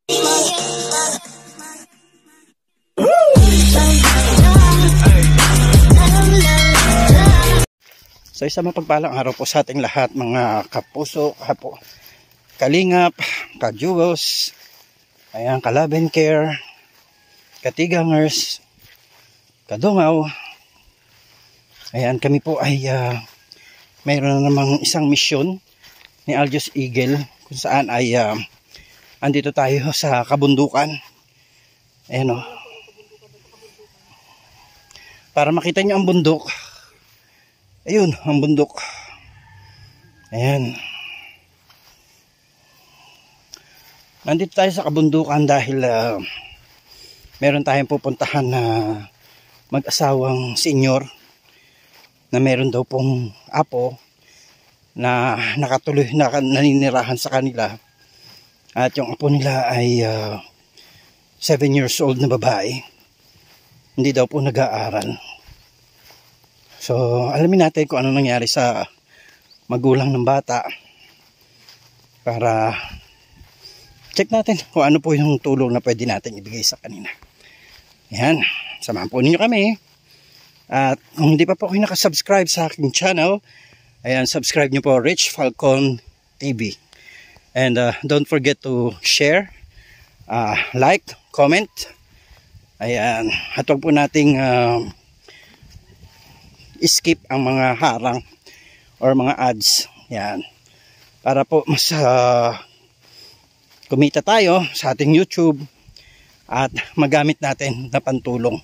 So isang mapagpalang araw po sa ating lahat mga kapuso, kalingap, ka-jewels, ayan, ka-love and care, katigangers, kadungaw. Ayan, kami po ay mayroon na namang isang misyon ni Aljos Eagle kung saan ay andito tayo sa kabundukan. Ayan o. Para makita nyo ang bundok. Ayun, ang bundok. Ayan. Nandito tayo sa kabundukan dahil meron tayong pupuntahan na mag-asawang senyor na meron daw pong apo na nakatuloy na naninirahan sa kanila. At yung apo nila ay 7 years old na babae. Hindi daw po nag-aaral. So, alamin natin kung ano nangyari sa magulang ng bata para check natin kung ano po yung tulong na pwede natin ibigay sa kanila. Ayan, samahan po ninyo kami. At kung hindi pa po kayo nakasubscribe sa aking channel, ayan, subscribe nyo po, Rich Falcon TV. And don't forget to share, like, comment. Ayan, at huwag po nating skip ang mga harang or mga ads. Yan. Para po mas kumita tayo sa ating YouTube at magamit natin na pantulong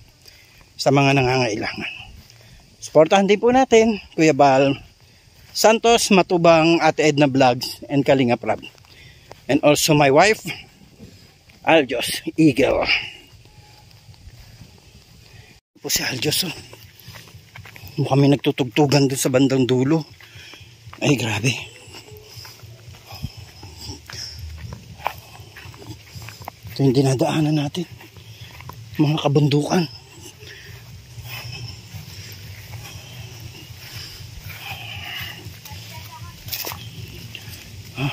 sa mga nangangailangan. Suportahan din po natin Kuya Bal Santos Matubang, Ate Edna Vlogs and Kalingap Rab. And also my wife Aljos Eagle. Po si Aljos. Mukhang may nagtutugtugan dun sa bandang dulo. Ay, grabe. Ito yung dinadaanan natin. Mga kabundukan.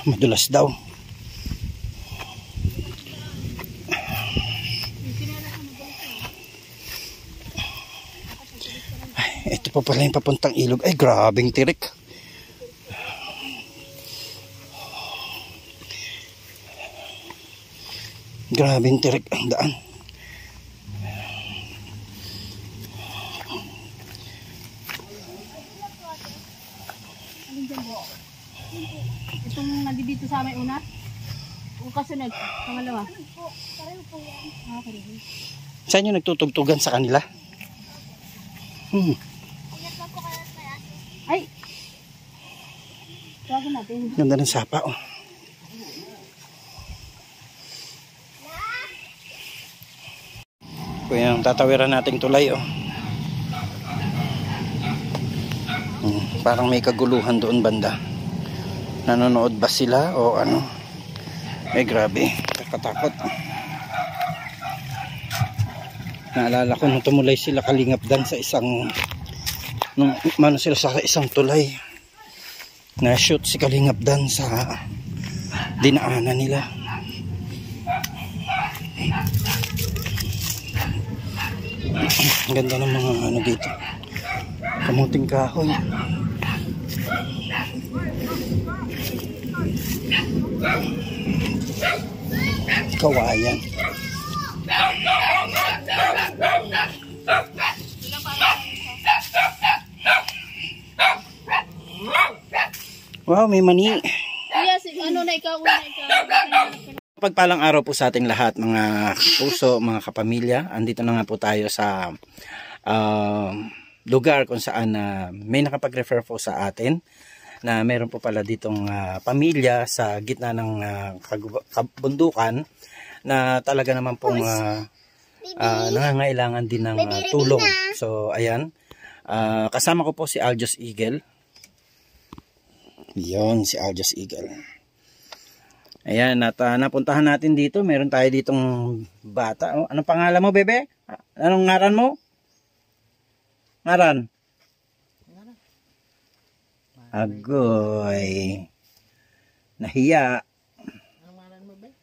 Madulas daw. Ito pa pala yung papuntang ilog. Ay, grabing tirik. Grabing tirik ang daan. Itong nandito sa amin una? O kasunod? Pangalawa? Saan yung nagtutugtugan sa kanila? Ay! Tawagin natin. Ganda ng sapa, oh. Kaya yung tatawiran nating tulay, oh. Parang may kaguluhan doon banda. Nanonood ba sila o ano? Ay, grabe. Kakatakot. Naalala ko nung tumulay sila Kalingap Dan sa isang mano sila sa isang tulay. Na-shoot si Kalingap Dan sa dinaanan nila. Ang ganda ng mga ano dito. Kamuting kahoy. Kawayan. Wow, may mani. Yes, ano na ikaw? Pagpalang araw po sa ating lahat mga puso, mga kapamilya. Andito na nga po tayo sa lugar kung saan may nakapag-refer po sa atin na meron po pala ditong pamilya sa gitna ng kabundukan na talaga naman pong nangangailangan din ng tulong. So ayan, kasama ko po si Aljos Eagle. Yon, si Aljos Eagle. Ayan, at napuntahan natin dito. Meron tayo ditong bata. Oh, anong pangalan mo, bebe? Anong ngaran mo? Ngaran? Agoy. Nahiya. Anong ngaran mo, be?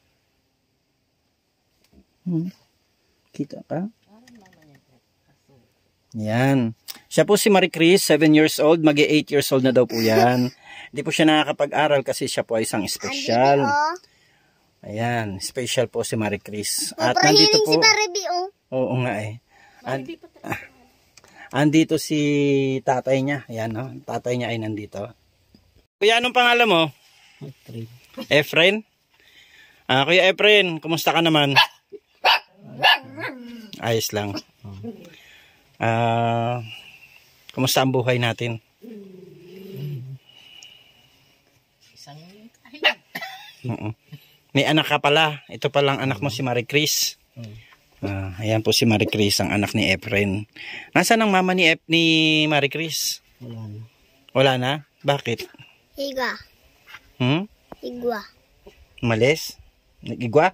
Kita ka? Yan. Siya po si Marie Chris, 7 years old. Mag-8 years old na daw po yan. Hindi po siya nakakapag-aral kasi siya po ay isang special. Ayan, special po si Marie Chris. At nandito po. Si Barbie, oh. Oo nga eh. Andito si tatay niya. Ayan, no? Tatay niya ay nandito. Kuya, anong pangalan mo? Efren. Kuya Efren, kumusta ka naman? Ayos lang. Kumusta ang buhay natin? May anak ka pala. Ito palang anak mo si Marie Chris. Ayan po si Marie Chris, ang anak ni Efren. Nasaan ang mama ni Marie Chris? Wala na. Wala na? Bakit? Higa. Igwa. Malis? Nag-igwa?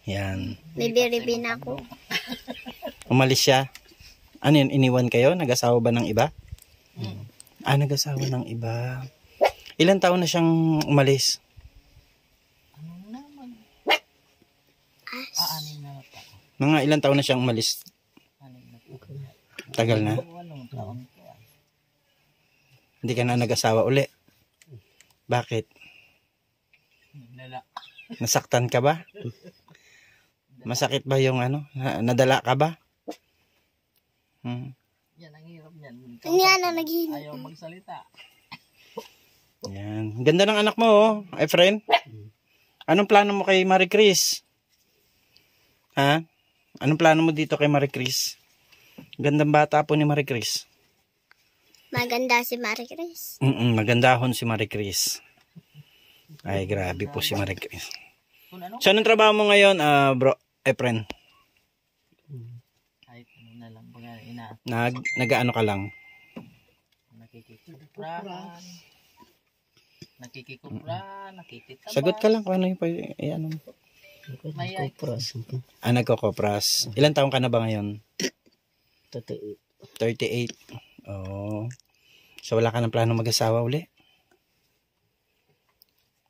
Yan. Bibiribin ako. Umalis siya. Ano yun? Iniwan kayo? Nag-asawa ba ng iba? Nag-asawa ng iba. Ilan taon na siyang umalis? Mga ilan taon na siyang umalis? Tagal na. Hindi ka na nag-asawa uli? Bakit? Nasaktan ka ba? Masakit ba yung ano? Nadala ka ba? Yan ang hirap niyan. Yan ang naghihinap. Ayaw magsalita. Yan. Ganda ng anak mo, oh. Efren. Anong plano mo kay Marie Chris? Ha? Anong plano mo dito kay Marie Chris? Gandang bata po ni Marie Chris. Maganda si Marie Chris. Magandahon si Marie Chris. Ay, grabe po si Marie Chris. So, anong trabaho mo ngayon, bro, Efren? Kahit ano na lang. Nag-ano ka lang? Nakikikupran, nakikitaba. Sagot ka lang kung ano yung ano. Nagkokopras. Ilan taong ka na ba ngayon? 38. Oh. So wala ka ng plano mag-asawa uli?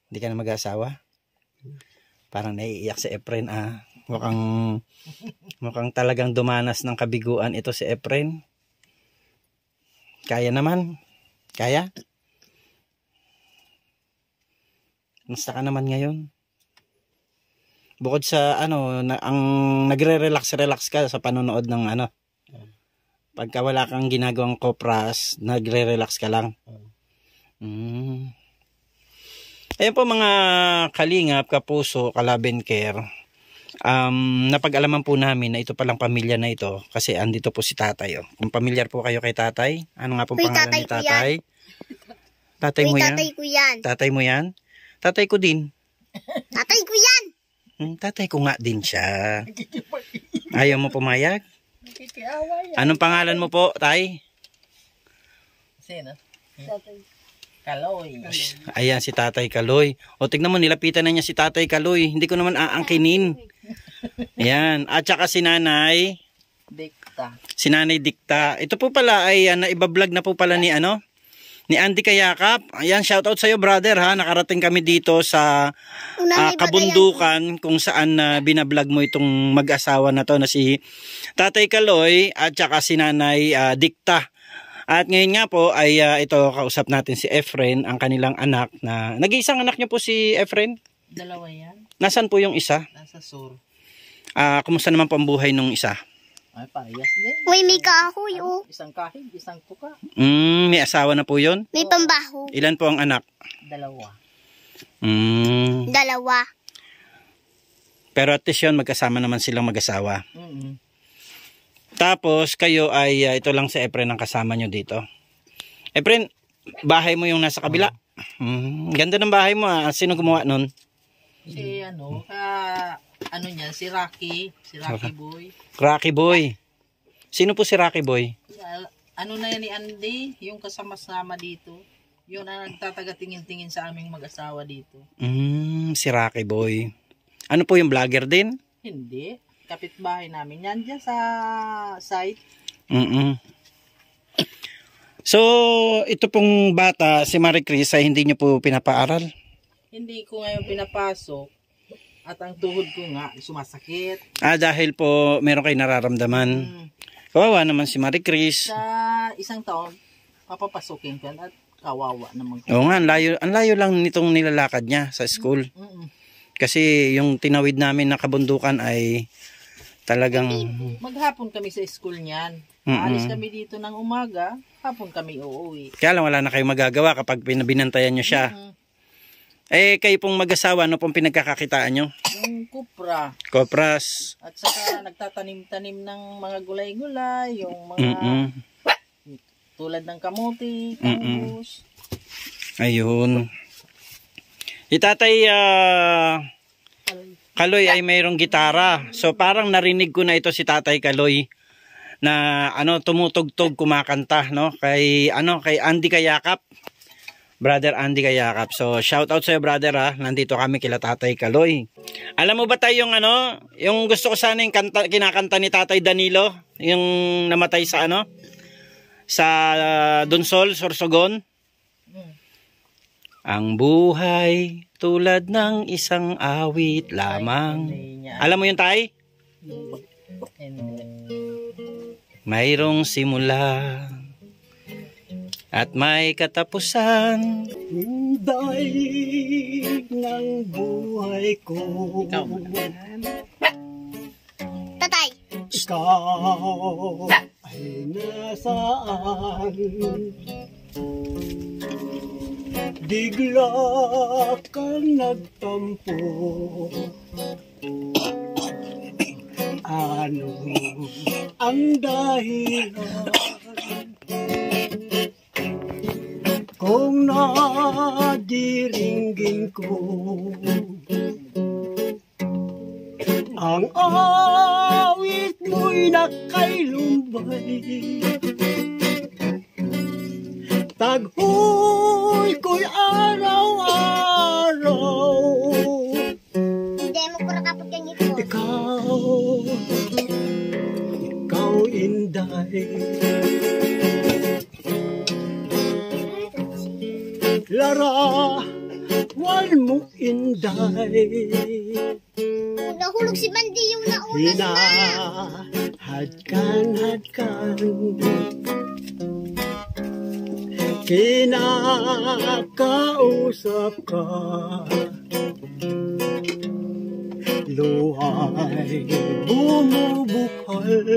Hindi ka na mag-asawa? Parang naiiyak si Efren, Mukhang talagang dumanas ng kabiguan ito si Efren. Kaya naman? Kaya? Musta ka naman ngayon? Bukod sa ang nagre-relax ka sa panonood ng pagka wala kang ginagawang kopras, nagre-relax ka lang. Ayan po mga kalingap, kapuso, kalaben care. Napag-alaman po namin na ito palang pamilya na ito kasi andito po si tatay. Oh. Kung pamilyar po kayo kay tatay, ano nga po pangalan ni tatay? Tatay mo yan? Tatay ko yan. Tatay mo yan? Tatay ko din. Tatay ko yan. Tatay ko nga din siya. Ayaw mo pumayag? Anong pangalan mo po, tay? Sino? Kaloy. Ayan si Tatay Kaloy. O tignan mo, nilapitan na niya si Tatay Kaloy. Hindi ko naman aangkinin. Ayan. At saka si Nanay Dikta. Si Nanay Dikta. Ito po pala ay naibablog na po pala ni Andy Kayakap. Ayan, shoutout sa iyo brother ha. Nakarating kami dito sa kabundukan kung saan binablog mo itong mag-asawa na to na si Tatay Kaloy at saka si Nanay Dikta. At ngayon nga po ay ito kausap natin si Efren, ang kanilang anak na nag-iisang anak niyo po si Efren? Dalawa yan. Nasaan po yung isa? Nasa sur. Kumusta naman po ang buhay nung isa? Ay, parehas din. Uy, may kahoy, oh. Isang kahig, isang tuka. May asawa na po yun? May pambaho. Ilan po ang anak? Dalawa. Dalawa. Pero at least yun, magkasama naman silang mag-asawa. Tapos, kayo ay, ito lang si Efren ang kasama nyo dito. Efren, bahay mo yung nasa kabila. Ganda ng bahay mo Sino gumawa nun? Si si Rocky. Si Rocky Boy. Rocky Boy. Sino po si Rocky Boy? Ano na yan ni Andy? Yung kasama-sama dito. Yun ang nagtataga-tingin-tingin sa aming mag-asawa dito. Si Rocky Boy. Ano po yung vlogger din? Hindi. Kapitbahay namin. Yan dyan sa site. So, ito pong bata, si Marie Chris, ay hindi nyo po pinapaaral? Hindi ko ngayon pinapasok. At ang tuhod ko nga, sumasakit. Dahil po meron kayo nararamdaman. Kawawa naman si Marie Chris. Sa isang taon, papapasukin ko at kawawa naman ko. Oo nga, ang layo lang nitong nilalakad niya sa school. Kasi yung tinawid namin na kabundukan ay talagang... Maghapon kami sa school niyan. Aalis kami dito ng umaga, hapon kami uuwi. Kaya lang wala na kayong magagawa kapag binantayan nyo siya. Kayo pong mag-asawa, ano pong pinagkakakitaan nyo? Yung kupra. Kopras. At saka nagtatanim-tanim ng mga gulay-gulay, yung mga tulad ng kamuti, kambus. Ayun. Itatay Kaloy ay mayroong gitara. So parang narinig ko na ito si Tatay Kaloy na tumutugtog, kumakanta, no? Kay Andy Kayakap. Brother Andy Kayakap. So shout out sa iyo, brother, ha. Nandito kami kila Tatay Kaloy. Alam mo ba tayo yung gusto ko sana yung kinakanta ni Tatay Danilo, yung namatay sa sa Donsol, Sorsogon? Ang buhay tulad ng isang awit lamang. Alam mo yun, Tay? Mayroong simula at may katapusan. Hinday ng buhay ko. Tatay. Ikaw ay nasaan? Bigla kang nagtampo. Ano ang dahilan? Kung nadiringgin ko ang awit mo'y nakailumbay, taghoy ko'y araw-araw. Hindi mo kura kapag ganito. Ikaw inday, larawan mo inday. Nahulog si Bandi yung nauna na. Hadkan, kinakausap ka, luhay bumubukal.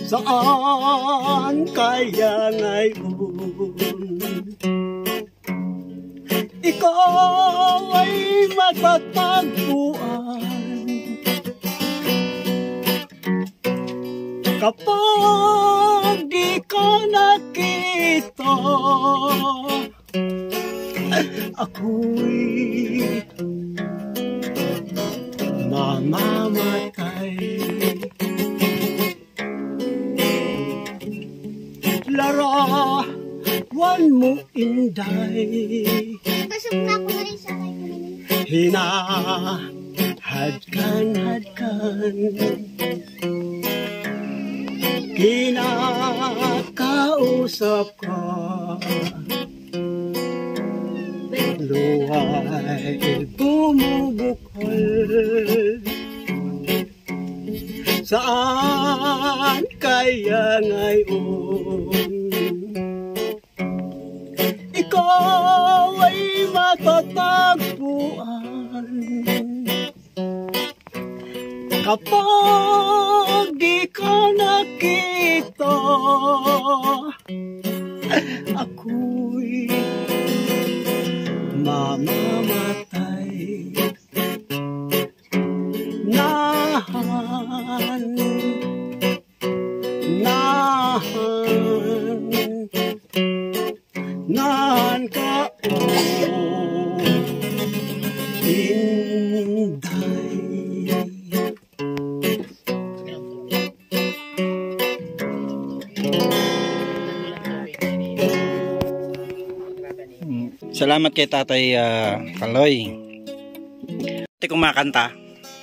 Saan kaya ngayon ikaw ay matatagpuan? Kapag di ka nakita, ako'y mamamatay. Larawan mo inday, Pasok na ako na rin sa kayo. Hinahadkan, kinakausap ka, luhay bumubukal. Saan kaya ngayon ikaw ay matatagpuan? Kapag di ka nakita, ako'y mamamatay. Nahan ka, inday. Salamat kay Tatay Kaloy. Hindi kumakanta.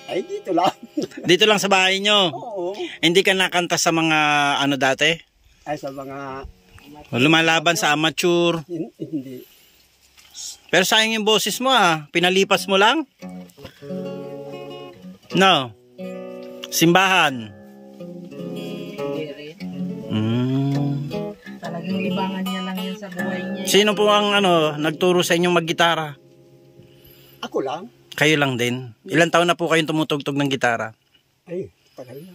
Ay, dito lang. Dito lang sa bahay nyo. Oo. Hindi ka nakanta sa mga dati? Ay, sa mga... Lumalaban sa amateur. Hindi. Pero sayang yung boses mo ah. Pinalipas mo lang? No. Simbahan. Hindi rin. Talagang libangan niya lang yan sa buhay niya. Sino po ang nagturo sa inyong maggitara? Ako lang. Kayo lang din. Ilan taon na po kayong tumutugtog ng gitara? Ay, tagal na.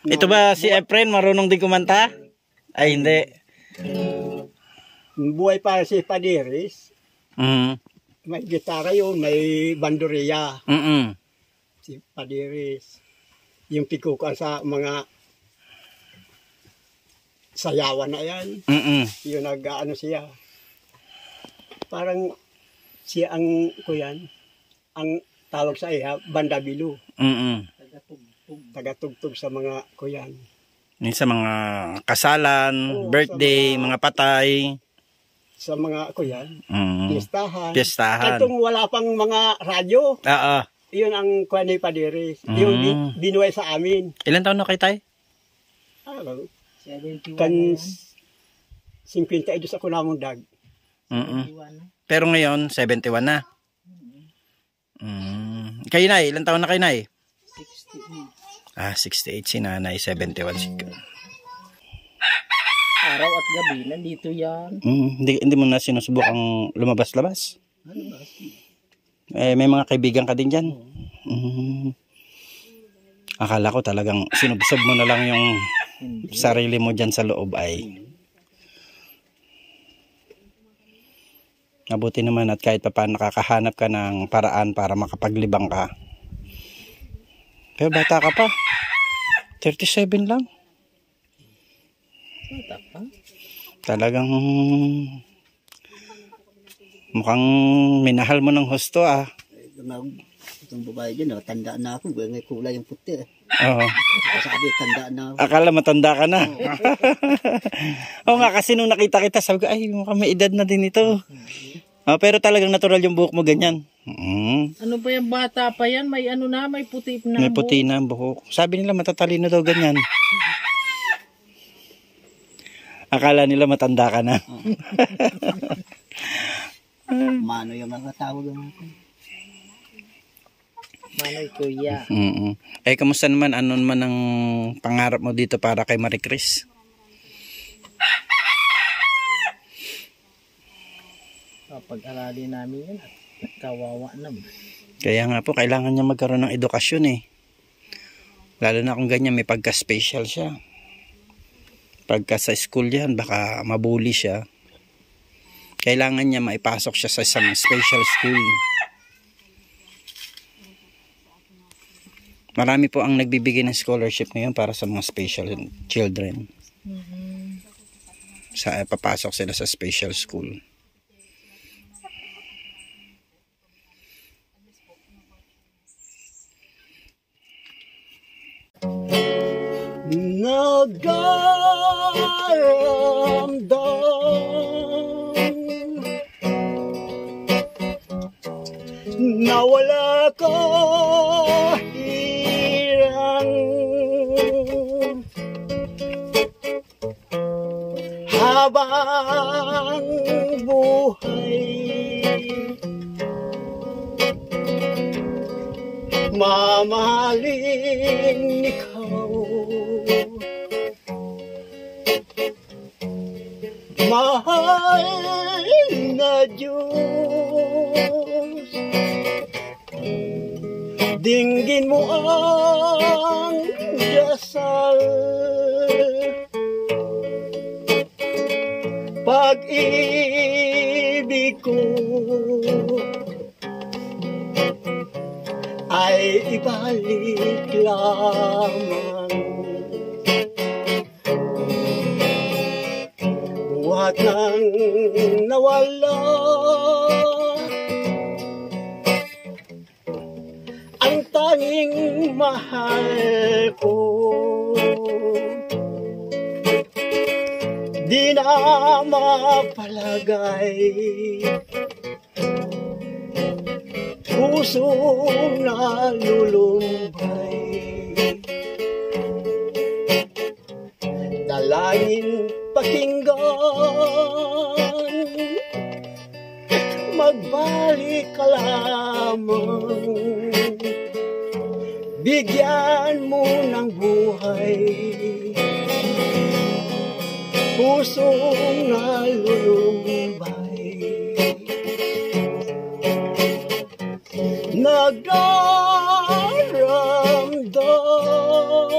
Ito ba si Efren marunong din kumanta? Ay hindi. Buhay pa si Padiris. Mm. May gitara yun, may banduriya. Mm. Si Padiris. Yung pikukan sa mga sayawan na yan. Mm. Yung nag-ano siya. Parang siya ang kuyan. Ang tawag sa iya, bandabilu. Mm. Tagatugtog sa mga kuyan. Sa mga kasalan, Oo, birthday, sa mga patay. Sa mga kuyan. Mm. Piestahan. Piestahan. Katong wala pang mga radyo. Oo. Yun ang kuwan ni Padiris. Yung binuhay sa amin. Ilan taon na kayo tayo? Ano, 71 kan na yan. 52 ako namong dag. Mm. 71 na. Pero ngayon, 71 na. Kayo na ilan taon na kayo na 68. 68 si nanay, 71 si Araw at gabi, nandito yan. hindi mo na sinusubukang lumabas-labas? May mga kaibigan ka din dyan? Akala ko talagang sinubsob mo na lang yung sarili mo dyan sa loob ay. Mabuti naman at kahit pa paano nakakahanap ka ng paraan para makapaglibang ka. Pero bata ka pa. 37 lang. Bata pa. Talagang mukhang minahal mo ng husto ah. Itong babae dyan, tanda na ako. May kulay yung puti. Oo. Sabi, tanda na ako. Akala matanda ka na. Oo nga, kasi nung nakita kita, sabi ko, ay, mukhang may edad na din ito. Pero talagang natural yung buhok mo ganyan. Ano pa yung bata pa yan? May ano na, may puti na. May puti na ang buhok. Sabi nila matatalino daw ganyan. Akala nila matanda ka na. Mano yung mga tawag natin. Manoy kuya. Kamusta naman? Ano naman ang pangarap mo dito para kay Marie Chris? Pag-aralin namin yan, kawawa naman. Kaya nga po, kailangan niya magkaroon ng edukasyon eh. Lalo na kung ganyan, may pagka-special siya. Pagka sa school yan, baka mabuli siya. Kailangan niya maipasok siya sa isang special school. Marami po ang nagbibigay ng scholarship ngayon para sa mga special children. Papasok sila sa special school. Nagaramdam nawala ka hirang habang buhay mamahalin ikaw mahal na Diyos dinggin mo ang dasal pag-ibig ko ay ibalik lamang buhat nang nawala ang tanging mahal ko di na mapalagay pusong nalulumbay dalangin pakinggan magbalik ka lamang, bigyan mo ng buhay pusong nalulumbay. Nagdaramdam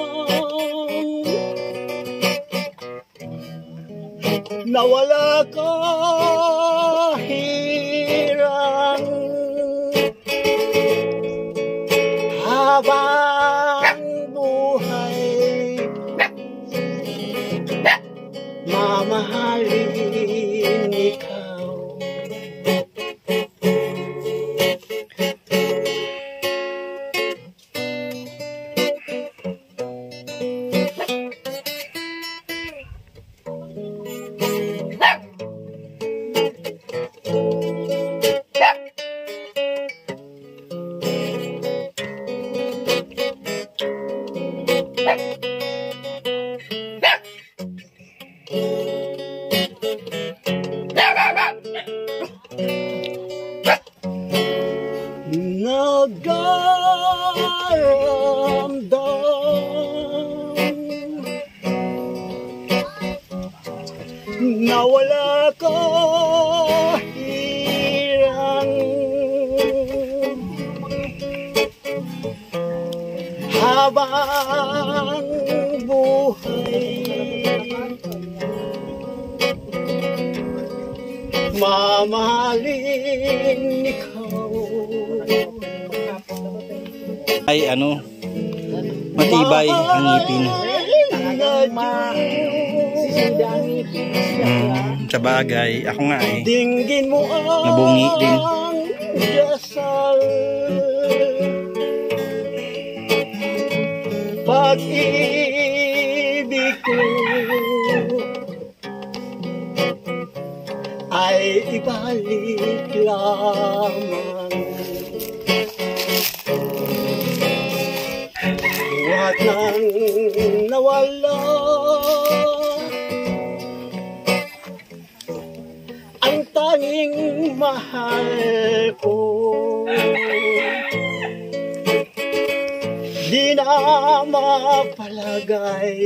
na wala kahirang habang buhay, mamahalin ikaw. Nagdaramdam na wala kahirang habang buhay, mamahalin ikaw. Ay ano, matibay ang ngipin. Sa bagay, ako nga eh. Dinggin mo ang Nabungi din. dasal, pag-ibig ko ay ibalik lamang. Huwag nang nawala ang tanging mahal ko, di na mapalagay